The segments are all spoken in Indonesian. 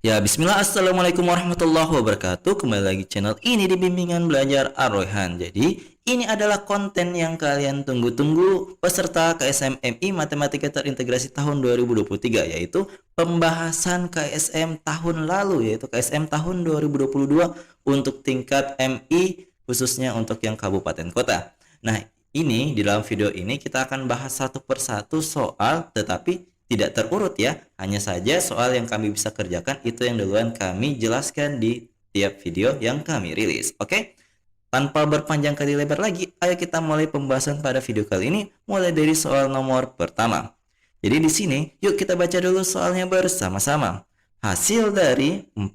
Ya, bismillah, assalamualaikum warahmatullahi wabarakatuh. Kembali lagi channel ini di bimbingan belajar Ar-Royhan. Jadi, ini adalah konten yang kalian tunggu-tunggu peserta KSM MI Matematika Terintegrasi tahun 2023, yaitu pembahasan KSM tahun lalu, yaitu KSM tahun 2022 untuk tingkat MI, khususnya untuk yang kabupaten kota. Nah, ini di dalam video ini kita akan bahas satu persatu soal, tetapi tidak terurut ya, hanya saja soal yang kami bisa kerjakan itu yang duluan kami jelaskan di tiap video yang kami rilis. Oke, tanpa berpanjang kali lebar lagi, ayo kita mulai pembahasan pada video kali ini, mulai dari soal nomor pertama. Jadi di sini, yuk kita baca dulu soalnya bersama-sama. Hasil dari 4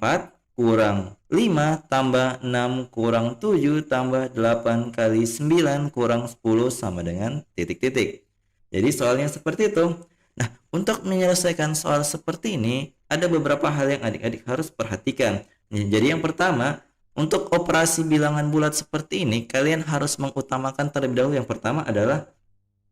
kurang 5 tambah 6 kurang 7 tambah 8 kali 9 kurang 10 sama dengan titik-titik. Jadi soalnya seperti itu. Nah, untuk menyelesaikan soal seperti ini, ada beberapa hal yang adik-adik harus perhatikan. Jadi yang pertama, untuk operasi bilangan bulat seperti ini, kalian harus mengutamakan terlebih dahulu. Yang pertama adalah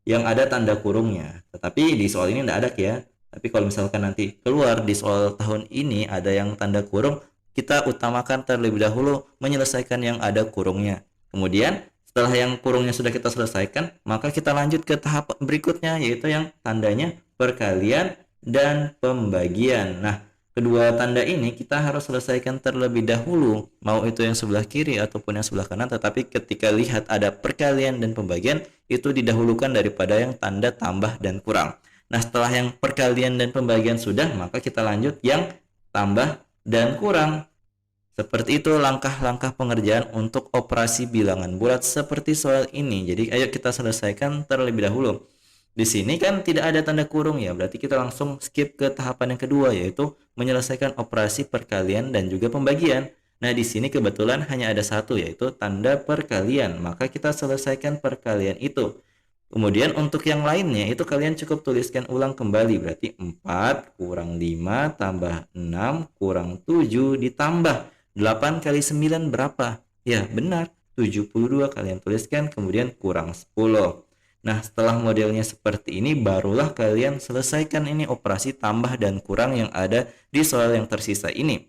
yang ada tanda kurungnya. Tetapi di soal ini tidak ada ya. Tapi kalau misalkan nanti keluar di soal tahun ini ada yang tanda kurung, kita utamakan terlebih dahulu menyelesaikan yang ada kurungnya. Kemudian setelah yang kurungnya sudah kita selesaikan, maka kita lanjut ke tahap berikutnya, yaitu yang tandanya perkalian dan pembagian. Nah, kedua tanda ini kita harus selesaikan terlebih dahulu, mau itu yang sebelah kiri ataupun yang sebelah kanan. Tetapi ketika lihat ada perkalian dan pembagian, itu didahulukan daripada yang tanda tambah dan kurang. Nah, setelah yang perkalian dan pembagian sudah, maka kita lanjut yang tambah dan kurang. Seperti itu langkah-langkah pengerjaan untuk operasi bilangan bulat seperti soal ini. Jadi ayo kita selesaikan terlebih dahulu. Di sini kan tidak ada tanda kurung ya, berarti kita langsung skip ke tahapan yang kedua, yaitu menyelesaikan operasi perkalian dan juga pembagian. Nah, di sini kebetulan hanya ada satu, yaitu tanda perkalian. Maka kita selesaikan perkalian itu. Kemudian untuk yang lainnya itu kalian cukup tuliskan ulang kembali. Berarti 4 kurang 5 tambah 6 kurang 7 ditambah 8 kali 9 berapa? Ya, benar, 72. Kalian tuliskan, kemudian kurang 10. Nah, setelah modelnya seperti ini, barulah kalian selesaikan ini operasi tambah dan kurang yang ada di soal yang tersisa ini.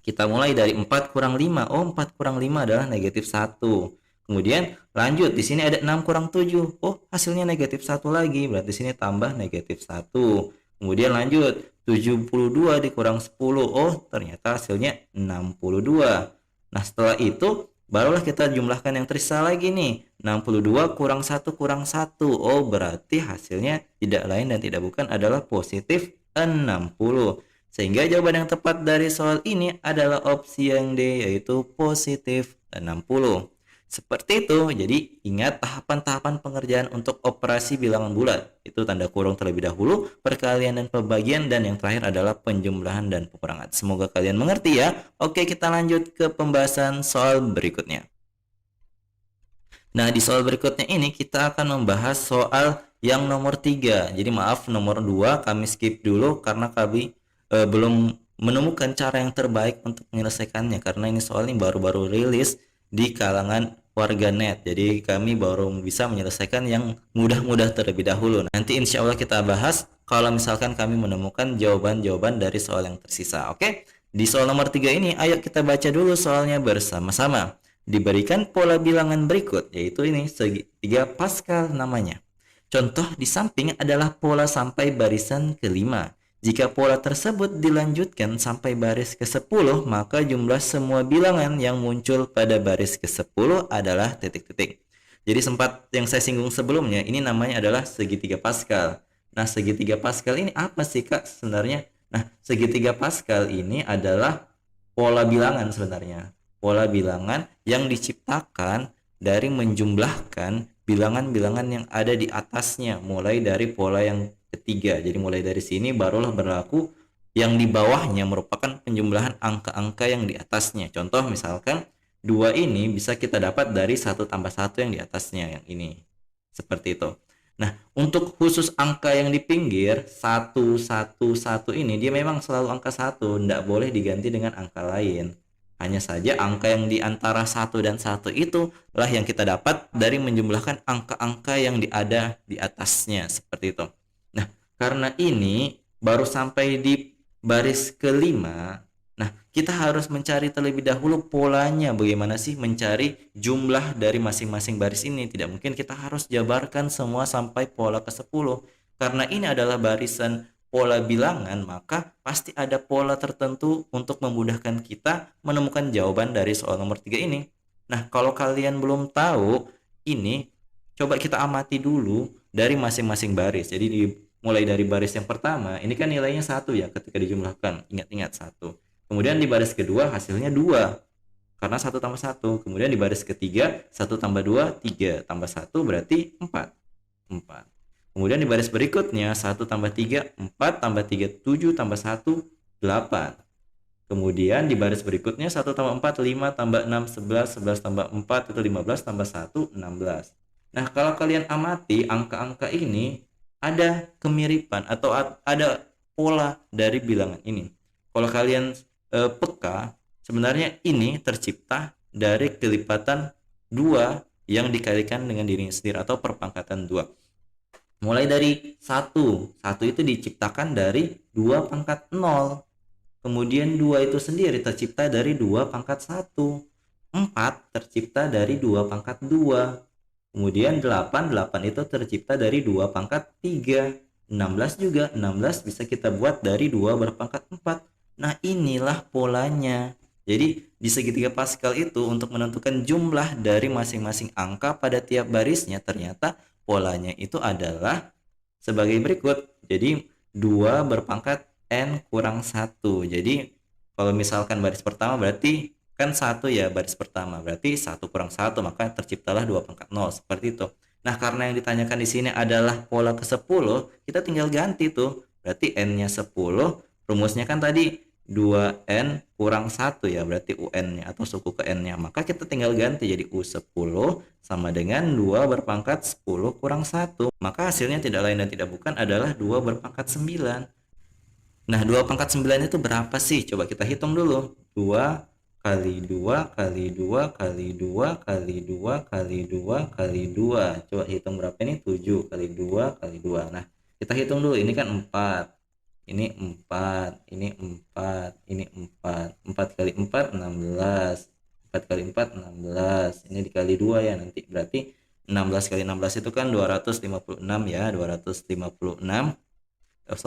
Kita mulai dari 4 kurang 5. Oh, 4 kurang 5 adalah negatif 1. Kemudian lanjut, di sini ada 6 kurang 7. Oh, hasilnya negatif 1 lagi, berarti di sini tambah negatif 1. Kemudian lanjut, 72 dikurang 10. Oh, ternyata hasilnya 62. Nah, setelah itu barulah kita jumlahkan yang tersisa lagi nih. 62 kurang 1 kurang 1. Oh, berarti hasilnya tidak lain dan tidak bukan adalah positif 60. Sehingga jawaban yang tepat dari soal ini adalah opsi yang D, yaitu positif 60. Seperti itu. Jadi ingat tahapan-tahapan pengerjaan untuk operasi bilangan bulat. Itu tanda kurung terlebih dahulu, perkalian dan pembagian, dan yang terakhir adalah penjumlahan dan pengurangan. Semoga kalian mengerti ya. Oke, kita lanjut ke pembahasan soal berikutnya. Nah, di soal berikutnya ini kita akan membahas soal yang nomor 3. Jadi maaf, nomor 2 kami skip dulu karena kami belum menemukan cara yang terbaik untuk menyelesaikannya, karena ini soal ini baru-baru rilis di kalangan warganet. Jadi kami baru bisa menyelesaikan yang mudah-mudah terlebih dahulu. Nanti insya Allah kita bahas kalau misalkan kami menemukan jawaban-jawaban dari soal yang tersisa. Oke, di soal nomor 3 ini ayo kita baca dulu soalnya bersama-sama. Diberikan pola bilangan berikut, yaitu ini segitiga Pascal namanya. Contoh di samping adalah pola sampai barisan kelima. Jika pola tersebut dilanjutkan sampai baris ke-10, maka jumlah semua bilangan yang muncul pada baris ke-10 adalah titik-titik. Jadi sempat yang saya singgung sebelumnya, ini namanya adalah segitiga Pascal. Nah, segitiga Pascal ini apa sih Kak sebenarnya? Nah, segitiga Pascal ini adalah pola bilangan sebenarnya. Pola bilangan yang diciptakan dari menjumlahkan bilangan-bilangan yang ada di atasnya, mulai dari pola yang ketiga. Jadi mulai dari sini barulah berlaku yang di bawahnya merupakan penjumlahan angka-angka yang di atasnya. Contoh misalkan 2 ini bisa kita dapat dari 1 tambah 1 yang di atasnya, yang ini. Seperti itu. Nah, untuk khusus angka yang di pinggir 1, 1, 1 ini dia memang selalu angka 1, tidak boleh diganti dengan angka lain. Hanya saja angka yang di antara 1 dan 1 itu lah yang kita dapat dari menjumlahkan angka-angka yang ada di atasnya, seperti itu. Nah, karena ini baru sampai di baris kelima. Nah, kita harus mencari terlebih dahulu polanya. Bagaimana sih mencari jumlah dari masing-masing baris ini? Tidak mungkin kita harus jabarkan semua sampai pola ke-10. Karena ini adalah barisan pola bilangan, maka pasti ada pola tertentu untuk memudahkan kita menemukan jawaban dari soal nomor 3 ini. Nah, kalau kalian belum tahu ini, coba kita amati dulu dari masing-masing baris. Jadi mulai dari baris yang pertama, ini kan nilainya 1 ya ketika dijumlahkan. Ingat-ingat 1. Kemudian di baris kedua hasilnya 2 karena 1 tambah 1. Kemudian di baris ketiga 1 tambah 2 3 tambah 1 berarti 4. Kemudian di baris berikutnya 1 tambah 3 4 tambah 3 7 tambah 1 8. Kemudian di baris berikutnya 1 tambah 4 5 tambah 6 11 11 tambah 4 itu 15 tambah 1 16. Nah, kalau kalian amati angka-angka ini ada kemiripan atau ada pola dari bilangan ini. Kalau kalian peka, sebenarnya ini tercipta dari kelipatan 2 yang dikalikan dengan dirinya sendiri atau perpangkatan 2. Mulai dari 1 itu diciptakan dari 2 pangkat 0. Kemudian 2 itu sendiri tercipta dari 2 pangkat 1. 4 tercipta dari 2 pangkat 2. Kemudian 8 itu tercipta dari 2 pangkat 3. 16 juga, 16 bisa kita buat dari 2 berpangkat 4. Nah, inilah polanya. Jadi di segitiga Pascal itu untuk menentukan jumlah dari masing-masing angka pada tiap barisnya, ternyata polanya itu adalah sebagai berikut. Jadi 2 berpangkat n kurang 1. Jadi kalau misalkan baris pertama berarti kan 1 ya baris pertama. Berarti 1 kurang 1 maka terciptalah 2 pangkat 0 seperti itu. Nah, karena yang ditanyakan di sini adalah pola ke-10, kita tinggal ganti tuh. Berarti n-nya 10, rumusnya kan tadi 2n kurang 1 ya, berarti un-nya atau suku ke n-nya. Maka kita tinggal ganti jadi u10 sama dengan 2 berpangkat 10 kurang 1. Maka hasilnya tidak lain dan tidak bukan adalah 2 berpangkat 9. Nah, 2 pangkat 9 itu berapa sih? Coba kita hitung dulu. 2 kali 2 kali 2 kali 2 kali 2 kali 2 kali 2. Coba hitung berapa ini? 7 kali 2 kali 2. Nah, kita hitung dulu. Ini kan 4. Ini 4, ini 4, ini 4. 4 kali 4, 16. 4 kali 4, 16. Ini dikali 2 ya nanti. Berarti 16 kali 16 itu kan 256 ya. 256.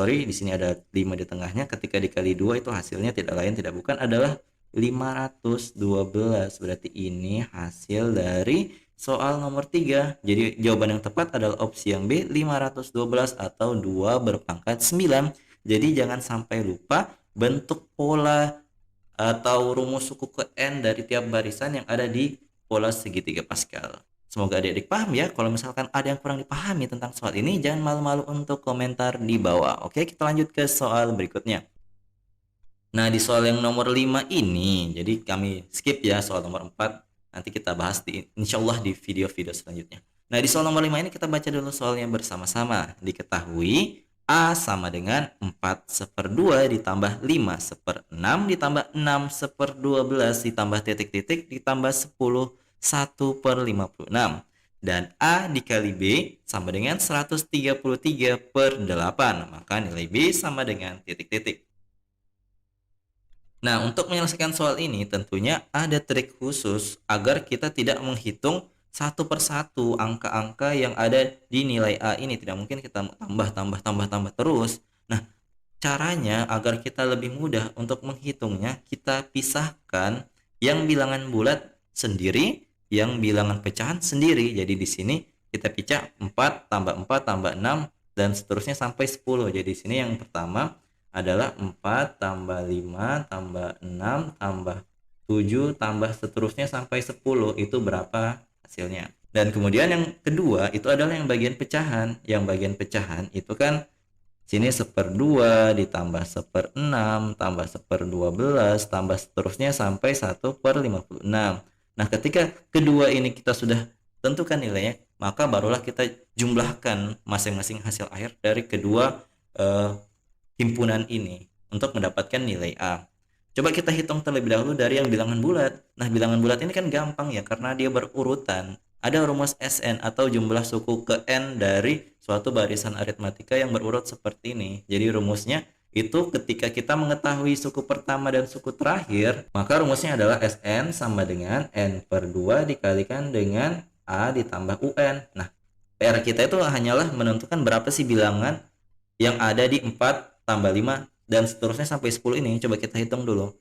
Di sini ada 5 di tengahnya. Ketika dikali 2 itu hasilnya tidak lain tidak bukan adalah 512. Berarti ini hasil dari soal nomor 3. Jadi jawaban yang tepat adalah opsi yang B, 512 atau 2 berpangkat 9. Jadi jangan sampai lupa bentuk pola atau rumus suku ke n dari tiap barisan yang ada di pola segitiga Pascal. Semoga adik-adik paham ya. Kalau misalkan ada yang kurang dipahami tentang soal ini, jangan malu-malu untuk komentar di bawah. Oke, kita lanjut ke soal berikutnya. Nah, di soal yang nomor 5 ini, jadi kami skip ya soal nomor 4. Nanti kita bahas insyaallah di video-video selanjutnya. Nah, di soal nomor 5 ini kita baca dulu soalnya bersama-sama. Diketahui A sama dengan 4/2 ditambah 5/6 ditambah 6/12 ditambah titik-titik ditambah 10 1/56. Dan A dikali B sama dengan 133/8. Maka nilai B sama dengan titik-titik. Nah, untuk menyelesaikan soal ini tentunya ada trik khusus agar kita tidak menghitung satu persatu angka-angka yang ada di nilai A ini. Tidak mungkin kita tambah terus. Nah, caranya agar kita lebih mudah untuk menghitungnya, kita pisahkan yang bilangan bulat sendiri, yang bilangan pecahan sendiri. Jadi di sini kita pecah 4 tambah 4 tambah 6 dan seterusnya sampai 10. Jadi di sini yang pertama adalah 4 tambah 5 tambah 6 tambah 7 tambah seterusnya sampai 10. Itu berapa hasilnya? Dan kemudian yang kedua itu adalah yang bagian pecahan. Yang bagian pecahan itu kan sini 1/2 ditambah 1/6 tambah 1/12 tambah seterusnya sampai 1/56. Nah, ketika kedua ini kita sudah tentukan nilainya, maka barulah kita jumlahkan masing-masing hasil akhir dari kedua himpunan ini untuk mendapatkan nilai A. Coba kita hitung terlebih dahulu dari yang bilangan bulat. Nah, bilangan bulat ini kan gampang ya karena dia berurutan. Ada rumus SN atau jumlah suku ke N dari suatu barisan aritmatika yang berurut seperti ini. Jadi rumusnya Itu ketika kita mengetahui suku pertama dan suku terakhir, maka rumusnya adalah Sn sama dengan N per 2 dikalikan dengan A ditambah UN. Nah, PR kita itu hanyalah menentukan berapa sih bilangan yang ada di 4 tambah 5 dan seterusnya sampai 10 ini. Coba kita hitung dulu.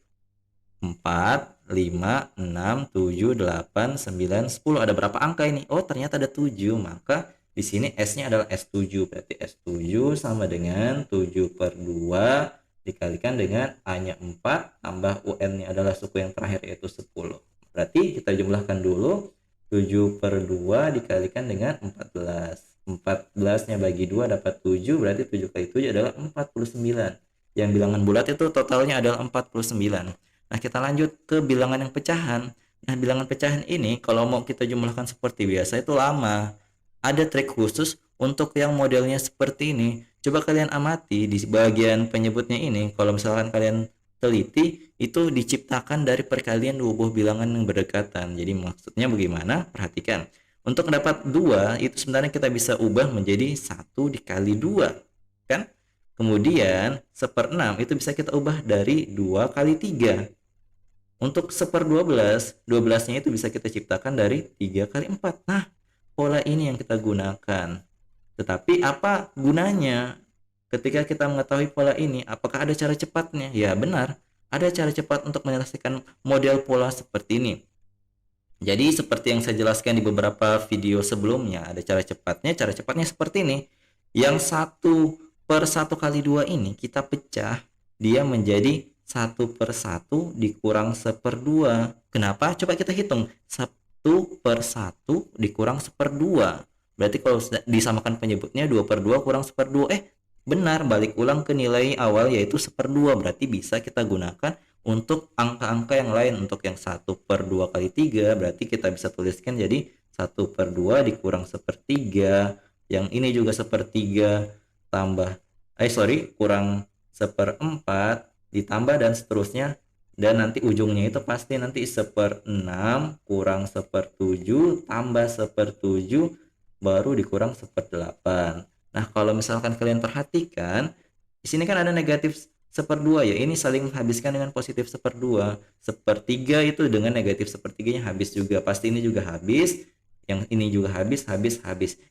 4, 5, 6, 7, 8, 9, 10. Ada berapa angka ini? Oh, ternyata ada 7. Maka di sini S-nya adalah S7. Berarti S7 sama dengan 7 per 2 dikalikan dengan A-nya 4 tambah UN-nya adalah suku yang terakhir yaitu 10. Berarti kita jumlahkan dulu. 7 per 2 dikalikan dengan 14. 14-nya bagi 2 dapat 7. Berarti 7 kali 7 adalah 49. Yang bilangan bulat itu totalnya adalah 49. Nah, kita lanjut ke bilangan yang pecahan. Nah, bilangan pecahan ini kalau mau kita jumlahkan seperti biasa itu lama. Ada trik khusus untuk yang modelnya seperti ini. Coba kalian amati di bagian penyebutnya ini. Kalau misalkan kalian teliti, itu diciptakan dari perkalian dua buah bilangan yang berdekatan. Jadi maksudnya bagaimana? Perhatikan. Untuk dapat 2, itu sebenarnya kita bisa ubah menjadi 1 dikali 2. Kan? Kemudian 1/6 itu bisa kita ubah dari 2 kali 3. Untuk 1/12, 12-nya itu bisa kita ciptakan dari 3 kali 4. Nah, pola ini yang kita gunakan. Tetapi apa gunanya? Ketika kita mengetahui pola ini, apakah ada cara cepatnya? Ya, benar. Ada cara cepat untuk menyelesaikan model pola seperti ini. Jadi seperti yang saya jelaskan di beberapa video sebelumnya, ada cara cepatnya. Cara cepatnya seperti ini. Yang 1/1 kali 2 ini kita pecah, dia menjadi 1/1 dikurang 1/2. Kenapa? Coba kita hitung. 1/1 dikurang 1/2. Berarti kalau disamakan penyebutnya 2/2 kurang 1/2. Benar, balik ulang ke nilai awal yaitu 1/2. Berarti bisa kita gunakan untuk angka-angka yang lain. Untuk yang 1/2 kali 3 berarti kita bisa tuliskan jadi 1/2 dikurang 1/3. Yang ini juga 1/3 tambah kurang 1/4 ditambah dan seterusnya, dan nanti ujungnya itu pasti nanti 1/6 kurang 1/7 tambah 1/7 baru dikurang 1/8. Nah, kalau misalkan kalian perhatikan di sini kan ada negatif 1/2 ya, ini saling menghabiskan dengan positif 1/2. 1/3 itu dengan negatif 1/3-nya habis juga, pasti ini juga habis, yang ini juga habis.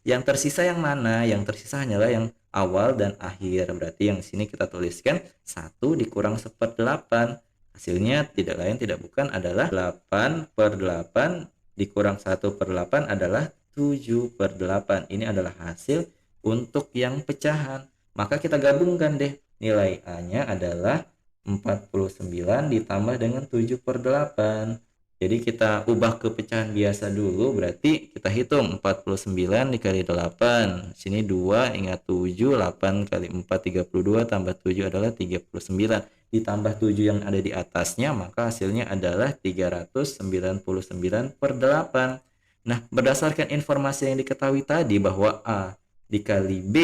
Yang tersisa yang mana? Yang tersisa hanyalah yang awal dan akhir. Berarti yang sini kita tuliskan 1 dikurang 1/8. Hasilnya tidak lain tidak bukan adalah 8/8 dikurang 1/8 adalah 7/8. Ini adalah hasil untuk yang pecahan. Maka kita gabungkan deh. Nilai A-nya adalah 49 ditambah dengan 7/8. Jadi kita ubah ke pecahan biasa dulu, berarti kita hitung 49 dikali 8. Sini 2, ingat 7, 8 kali 4, 32, tambah 7 adalah 39. Ditambah 7 yang ada di atasnya, maka hasilnya adalah 399/8. Nah, berdasarkan informasi yang diketahui tadi bahwa A dikali B,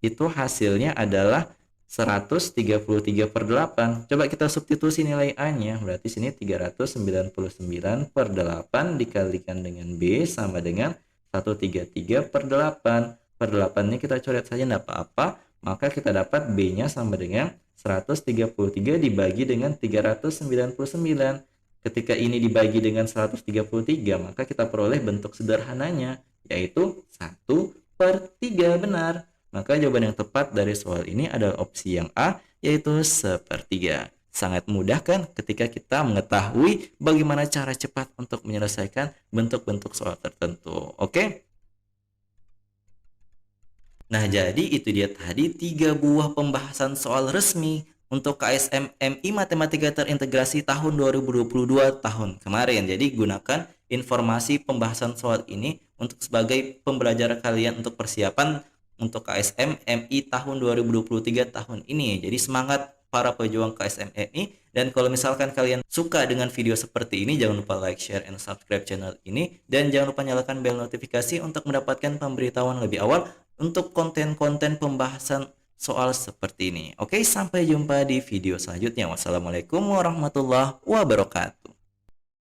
itu hasilnya adalah 133/8. Coba kita substitusi nilai A-nya. Berarti sini 399/8 dikalikan dengan B sama dengan 133/8. Per 8-nya kita coret saja enggak apa-apa. Maka kita dapat B-nya sama dengan 133 dibagi dengan 399. Ketika ini dibagi dengan 133, maka kita peroleh bentuk sederhananya, yaitu 1/3. Benar. Maka jawaban yang tepat dari soal ini adalah opsi yang A, yaitu 1/3. Sangat mudah kan ketika kita mengetahui bagaimana cara cepat untuk menyelesaikan bentuk-bentuk soal tertentu. Oke? Nah, jadi itu dia tadi 3 buah pembahasan soal resmi untuk KSMMI Matematika Terintegrasi tahun 2022 tahun kemarin. Jadi gunakan informasi pembahasan soal ini untuk sebagai pembelajaran kalian untuk persiapan untuk KSM MI tahun 2023 tahun ini. Jadi semangat para pejuang KSM MI, dan kalau misalkan kalian suka dengan video seperti ini, jangan lupa like, share, and subscribe channel ini, dan jangan lupa nyalakan bel notifikasi untuk mendapatkan pemberitahuan lebih awal untuk konten-konten pembahasan soal seperti ini. Oke, sampai jumpa di video selanjutnya. Wassalamualaikum warahmatullahi wabarakatuh.